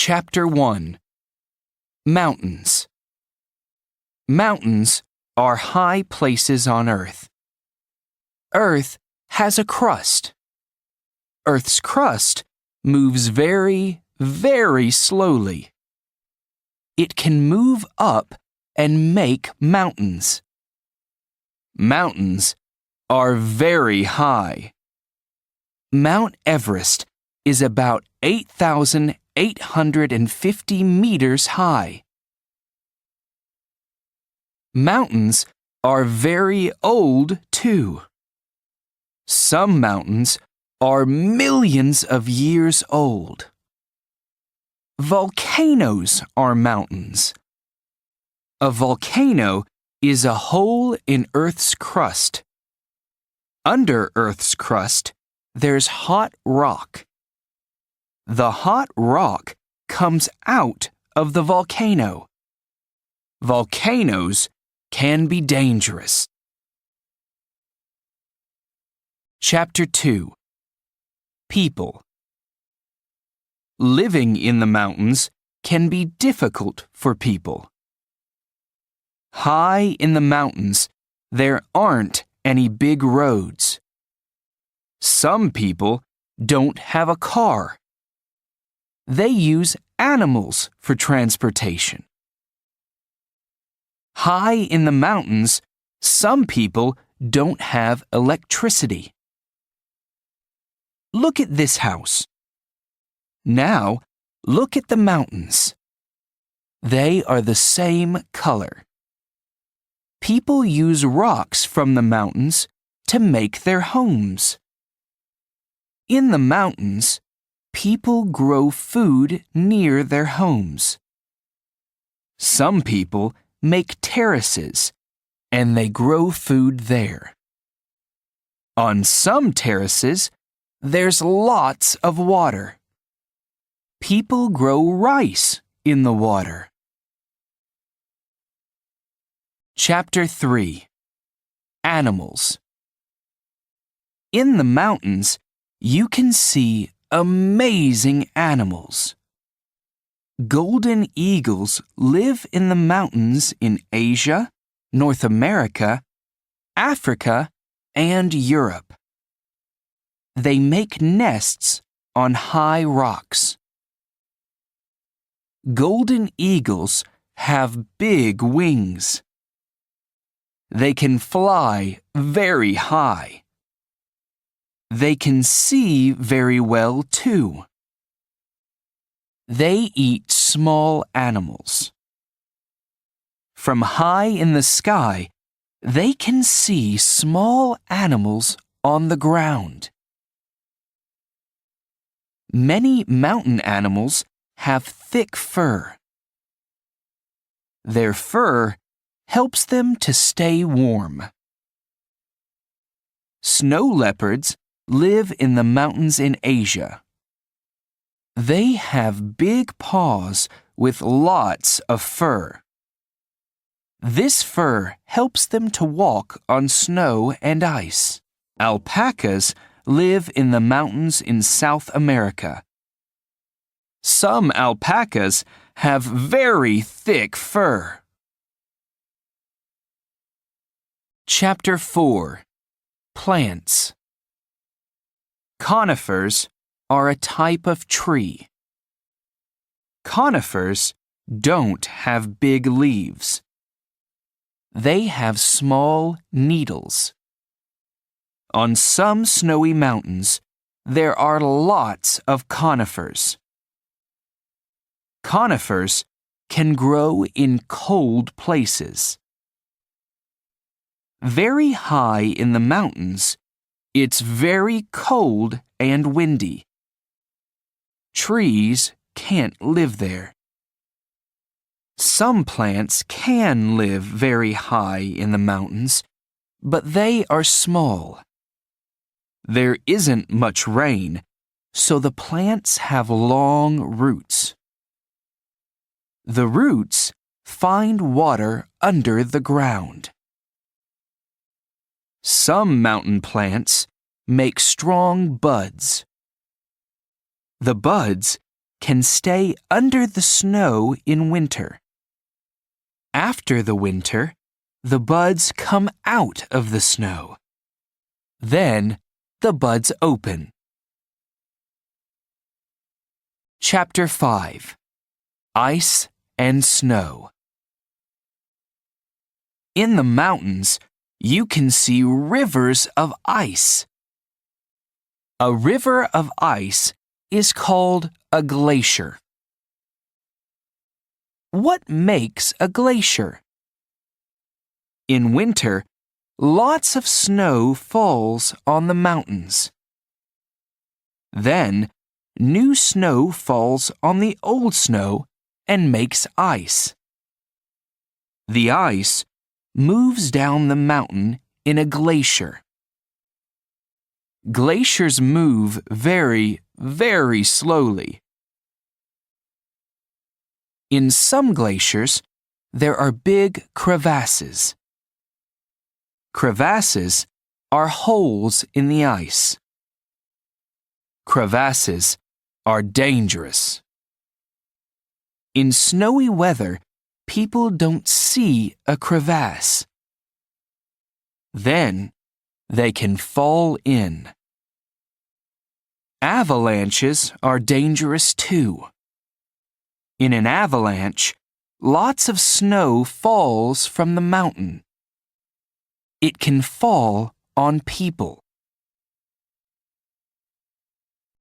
Chapter 1 Mountains. Mountains are high places on Earth. Earth has a crust. Earth's crust moves very, very slowly. It can move up and make mountains. Mountains are very high. Mount Everest is about 8,850 meters high. Mountains are very old, too. Some mountains are millions of years old. Volcanoes are mountains. A volcano is a hole in Earth's crust. Under Earth's crust, there's hot rock. The hot rock comes out of the volcano. Volcanoes can be dangerous. Chapter 2 People. Living in the mountains can be difficult for people. High in the mountains, there aren't any big roads. Some people don't have a car. They use animals for transportation. High in the mountains, some people don't have electricity. Look at this house. Now, look at the mountains. They are the same color. People use rocks from the mountains to make their homes. In the mountains, people grow food near their homes. Some people make terraces, and they grow food there. On some terraces, there's lots of water. People grow rice in the water. Chapter 3 Animals. In the mountains, you can see amazing animals. Golden eagles live in the mountains in Asia, North America, Africa, and Europe. They make nests on high rocks. Golden eagles have big wings. They can fly very high. They can see very well, too. They eat small animals. From high in the sky, they can see small animals on the ground. Many mountain animals have thick fur. Their fur helps them to stay warm. Snow leopards live in the mountains in Asia. They have big paws with lots of fur. This fur helps them to walk on snow and ice. Alpacas live in the mountains in South America. Some alpacas have very thick fur. Chapter 4 Plants. Conifers are a type of tree. Conifers don't have big leaves. They have small needles. On some snowy mountains, there are lots of conifers. Conifers can grow in cold places. Very high in the mountains, it's very cold and windy. Trees can't live there. Some plants can live very high in the mountains, but they are small. There isn't much rain, so the plants have long roots. The roots find water under the ground. Some mountain plants make strong buds. The buds can stay under the snow in winter. After the winter, the buds come out of the snow. Then, the buds open. Chapter 5. Ice and Snow. In the mountains, you can see rivers of ice. A river of ice is called a glacier. What makes a glacier? In winter, lots of snow falls on the mountains. Then, new snow falls on the old snow and makes ice. The ice moves down the mountain in a glacier. Glaciers move very, very slowly. In some glaciers, there are big crevasses. Crevasses are holes in the ice. Crevasses are dangerous. In snowy weather, people don't see a crevasse. Then, they can fall in. Avalanches are dangerous too. In an avalanche, lots of snow falls from the mountain. It can fall on people.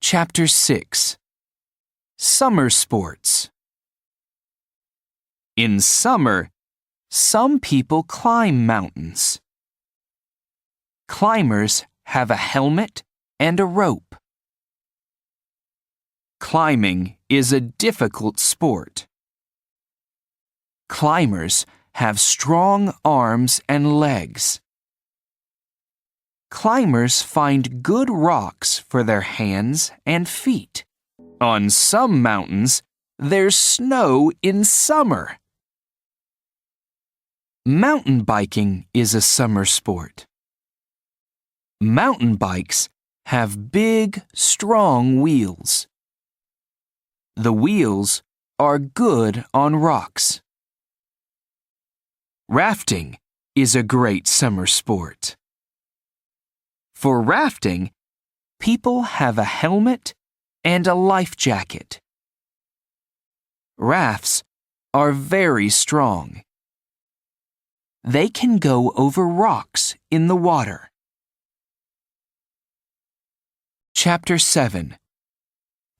Chapter 6. Summer Sports. In summer, some people climb mountains. Climbers have a helmet and a rope. Climbing is a difficult sport. Climbers have strong arms and legs. Climbers find good rocks for their hands and feet. On some mountains, there's snow in summer. Mountain biking is a summer sport. Mountain bikes have big, strong wheels. The wheels are good on rocks. Rafting is a great summer sport. For rafting, people have a helmet and a life jacket. Rafts are very strong. They can go over rocks in the water. Chapter 7.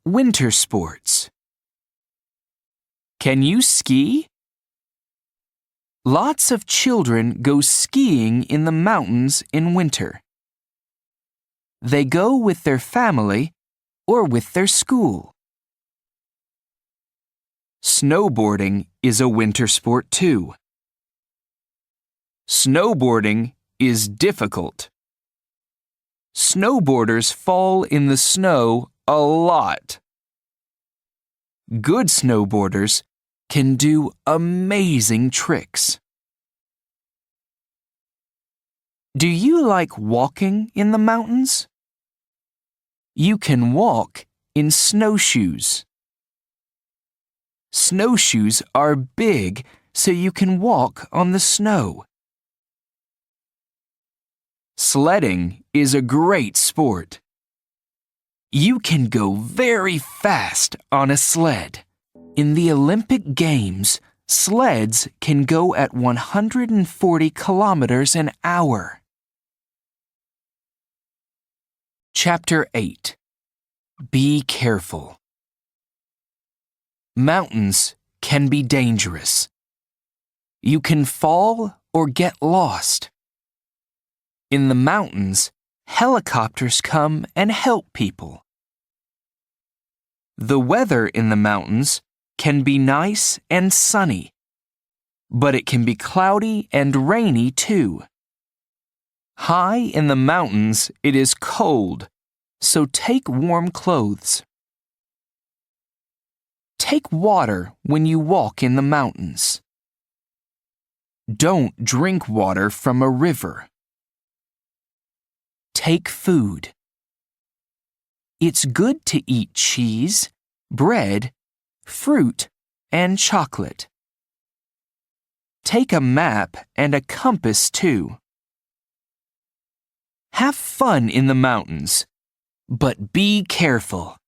Winter Sports. Can you ski? Lots of children go skiing in the mountains in winter. They go with their family or with their school. Snowboarding is a winter sport too. Snowboarding is difficult. Snowboarders fall in the snow a lot. Good snowboarders can do amazing tricks. Do you like walking in the mountains? You can walk in snowshoes. Snowshoes are big so you can walk on the snow. Sledding is a great sport. You can go very fast on a sled. In the Olympic Games, sleds can go at 140 kilometers an hour. Chapter 8. Be careful. Mountains can be dangerous. You can fall or get lost. In the mountains, helicopters come and help people. The weather in the mountains can be nice and sunny, but it can be cloudy and rainy too. High in the mountains, it is cold, so take warm clothes. Take water when you walk in the mountains. Don't drink water from a river. Take food. It's good to eat cheese, bread, fruit, and chocolate. Take a map and a compass too. Have fun in the mountains, but be careful.